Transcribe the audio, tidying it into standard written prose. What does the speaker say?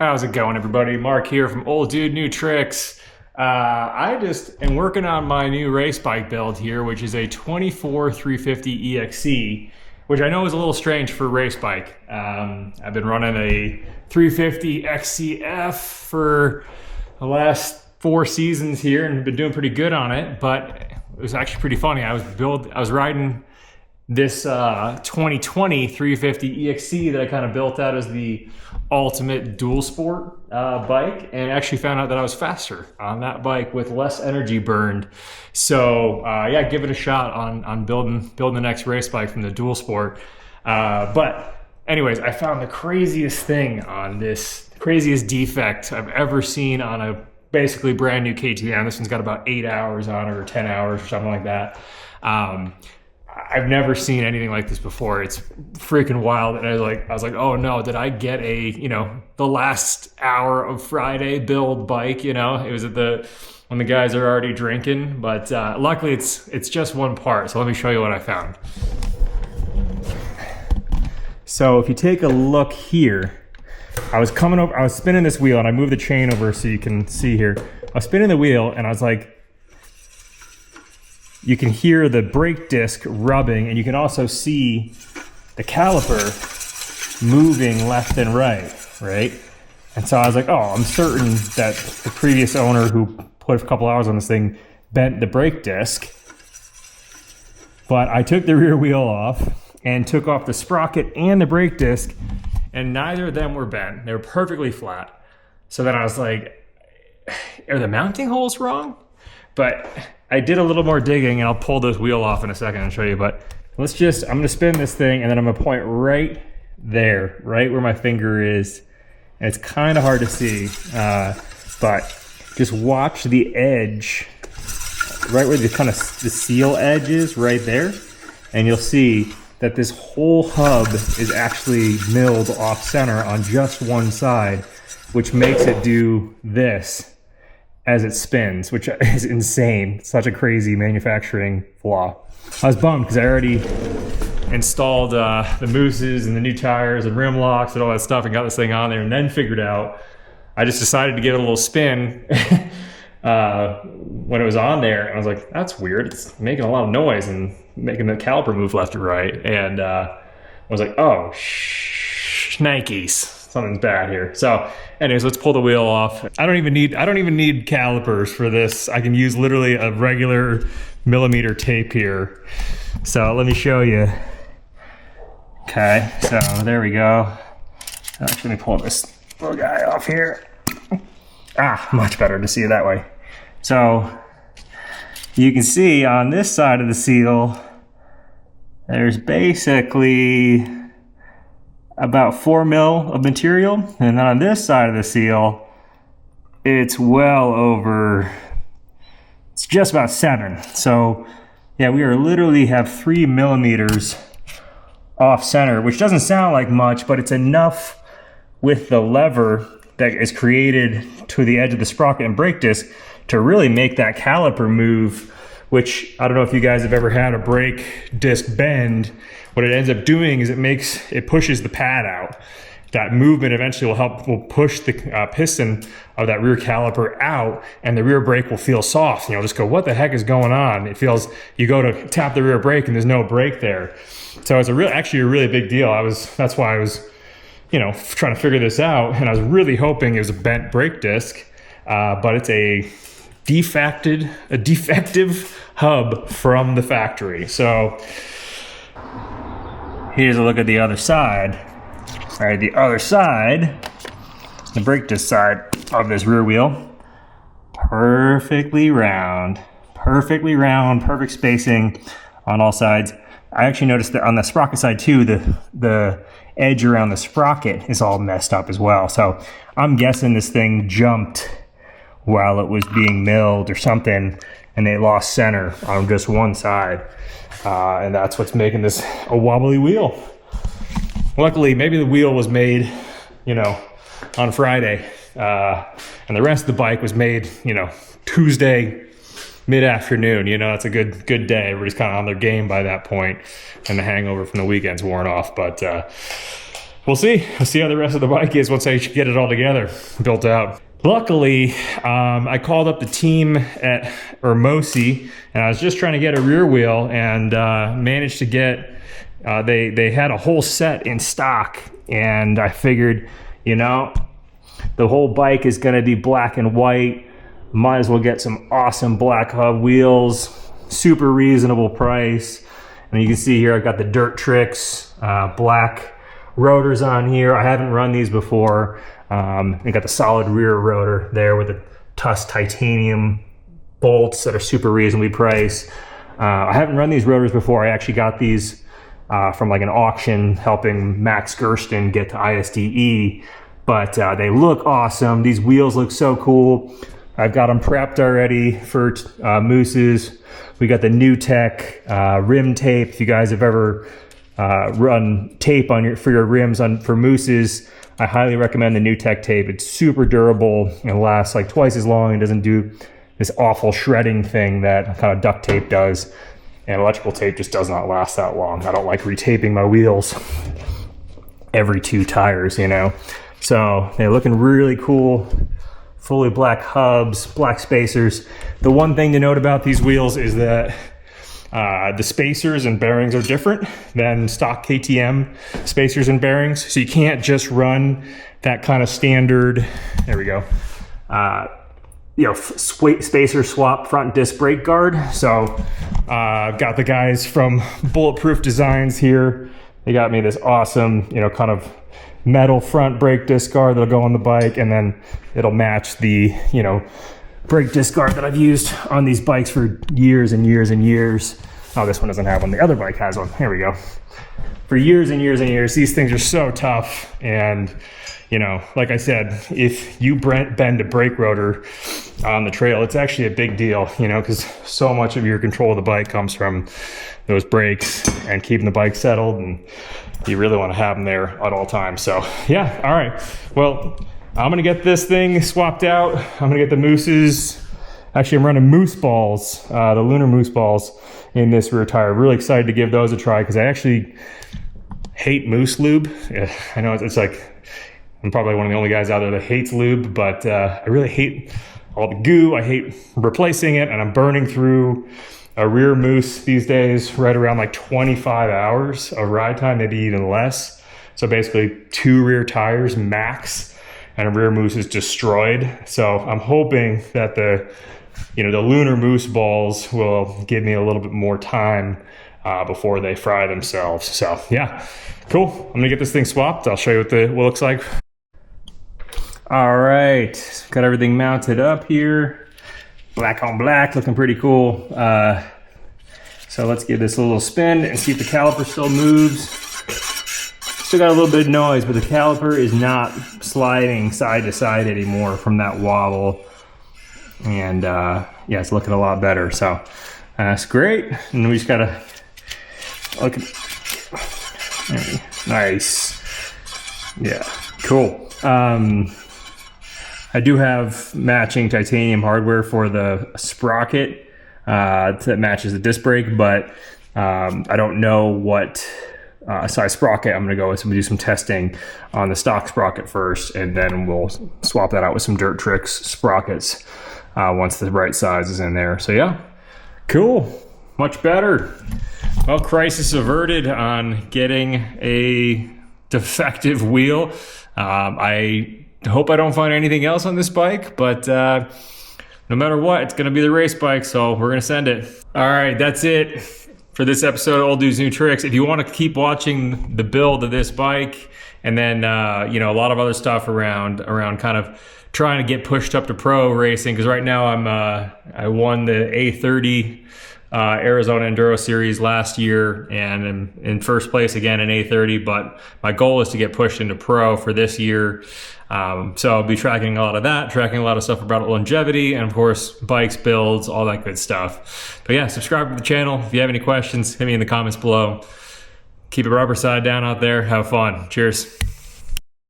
How's it going, everybody? Mark here from Old Dude New Tricks. I just am working on my new race bike build here, which is a 24 350 EXC, which I know is a little strange for a race bike. I've been running a 350 exc-f for the last 4 seasons here and been doing pretty good on it, but it was actually pretty funny. I was riding this 2020 350 EXC that I kind of built out as the ultimate dual sport bike, and actually found out that I was faster on that bike with less energy burned. So yeah, give it a shot on building the next race bike from the dual sport. But anyways, I found the craziest thing on this, craziest defect I've ever seen on a basically brand new KTM. This one's got about 8 hours on it, or 10 hours or something like that. I've never seen anything like this before. It's freaking wild. And I was like, oh no, did I get the last hour of Friday build bike? It was when the guys are already drinking, but luckily it's just one part. So let me show you what I found. So if you take a look here, I was spinning this wheel and I moved the chain over so you can see here. I was spinning the wheel and I was like, you can hear the brake disc rubbing, and you can also see the caliper moving left and right? And so I was like, oh, I'm certain that the previous owner who put a couple hours on this thing bent the brake disc. But I took the rear wheel off and took off the sprocket and the brake disc, and neither of them were bent. They were perfectly flat. So then I was like, are the mounting holes wrong? But I did a little more digging, and I'll pull this wheel off in a second and show you, but I'm gonna spin this thing, and then I'm gonna point right there, right where my finger is. And it's kind of hard to see, but just watch the edge, right where the seal edge is, right there. And you'll see that this whole hub is actually milled off center on just one side, which makes it do this as it spins, which is insane. Such a crazy manufacturing flaw. I was bummed because I already installed the mooses and the new tires and rim locks and all that stuff and got this thing on there, and then figured out, I just decided to give it a little spin when it was on there, and I was like, that's weird. It's making a lot of noise and making the caliper move left and right. And I was like, oh, shnikes. Something's bad here. So anyways, let's pull the wheel off. I don't even need calipers for this. I can use literally a regular millimeter tape here. So let me show you. Okay, so there we go. Actually, let me pull this little guy off here. Much better to see it that way. So you can see on this side of the seal, there's basically about 4 mil of material, and then on this side of the seal, it's well over, it's just about 7. So yeah, we are literally have 3 millimeters off center, which doesn't sound like much, but it's enough with the lever that is created to the edge of the sprocket and brake disc to really make that caliper move, which I don't know if you guys have ever had a brake disc bend. What it ends up doing is it pushes the pad out. That movement eventually will push the piston of that rear caliper out, and the rear brake will feel soft. You'll just go, what the heck is going on? It feels, you go to tap the rear brake and there's no brake there. So it's actually a really big deal. That's why I was, trying to figure this out, and I was really hoping it was a bent brake disc, but it's a defective hub from the factory. So here's a look at the other side. All right, the other side, the brake disc side of this rear wheel, perfectly round, perfect spacing on all sides. I actually noticed that on the sprocket side too, the edge around the sprocket is all messed up as well. So I'm guessing this thing jumped while it was being milled or something, and they lost center on just one side. And that's what's making this a wobbly wheel. Luckily, maybe the wheel was made, on Friday, and the rest of the bike was made, Tuesday mid-afternoon. That's a good day. Everybody's kind of on their game by that point, and the hangover from the weekend's worn off. But we'll see. We'll see how the rest of the bike is once I get it all together, built out. Luckily, I called up the team at Urmosi, and I was just trying to get a rear wheel, and managed to get, they had a whole set in stock, and I figured, you know, the whole bike is gonna be black and white, might as well get some awesome black hub wheels, super reasonable price. And you can see here, I've got the Dirt Tricks black rotors on here. I haven't run these before. I got the solid rear rotor there with the Tusk titanium bolts that are super reasonably priced. I haven't run these rotors before. I actually got these from like an auction helping Max Gersten get to ISDE, but they look awesome. These wheels look so cool. I've got them prepped already for mooses. We got the New Tech rim tape. If you guys have ever run tape on for your rims for mooses, I highly recommend the New Tech tape. It's super durable and lasts like twice as long. It doesn't do this awful shredding thing that kind of duct tape does. And electrical tape just does not last that long. I don't like retaping my wheels every 2 tires, you know. So they're looking really cool. Fully black hubs, black spacers. The one thing to note about these wheels is that the spacers and bearings are different than stock KTM spacers and bearings. So you can't just run that kind of standard, there we go, you know, spacer swap front disc brake guard. So I've got the guys from Bulletproof Designs here. They got me this awesome, you know, kind of metal front brake disc guard that'll go on the bike, and then it'll match the, you know, brake disc guard that I've used on these bikes for years and years and years. Oh, this one doesn't have one. The other bike has one. Here we go. For years and years and years, these things are so tough. And, you know, like I said, if you bend a brake rotor on the trail, it's actually a big deal, you know, because so much of your control of the bike comes from those brakes and keeping the bike settled, and you really want to have them there at all times. So yeah, all right. Well, I'm gonna get this thing swapped out. I'm gonna get the mooses. Actually, I'm running moose balls, the lunar moose balls in this rear tire. Really excited to give those a try because I actually hate moose lube. Yeah, I know it's like, I'm probably one of the only guys out there that hates lube, but I really hate all the goo. I hate replacing it, and I'm burning through a rear moose these days right around like 25 hours of ride time, maybe even less. So basically 2 rear tires max, and a rear moose is destroyed. So I'm hoping that the lunar moose balls will give me a little bit more time before they fry themselves. So yeah, cool. I'm gonna get this thing swapped. I'll show you what it looks like. All right, got everything mounted up here. Black on black, looking pretty cool. So let's give this a little spin and see if the caliper still moves. Still got a little bit of noise, but the caliper is not sliding side to side anymore from that wobble. And yeah, it's looking a lot better. So that's great. And we just gotta look at, nice. Yeah, cool. I do have matching titanium hardware for the sprocket that matches the disc brake, but I don't know what size sprocket I'm going to go with. So I'm going to do some testing on the stock sprocket first, and then we'll swap that out with some Dirt Tricks sprockets once the right size is in there. So yeah, cool, much better. Well, crisis averted on getting a defective wheel. I hope I don't find anything else on this bike, but no matter what, it's going to be the race bike, so we're going to send it. All right, that's it for this episode of Old Dudes New Tricks. If you want to keep watching the build of this bike, and then you know, a lot of other stuff around kind of trying to get pushed up to pro racing, because right now I won the A30 Arizona Enduro Series last year, and I'm in first place again in A30, but my goal is to get pushed into pro for this year. So I'll be tracking a lot of that, tracking a lot of stuff about longevity, and of course, bikes, builds, all that good stuff. But yeah, subscribe to the channel. If you have any questions, hit me in the comments below. Keep it rubber side down out there. Have fun. Cheers.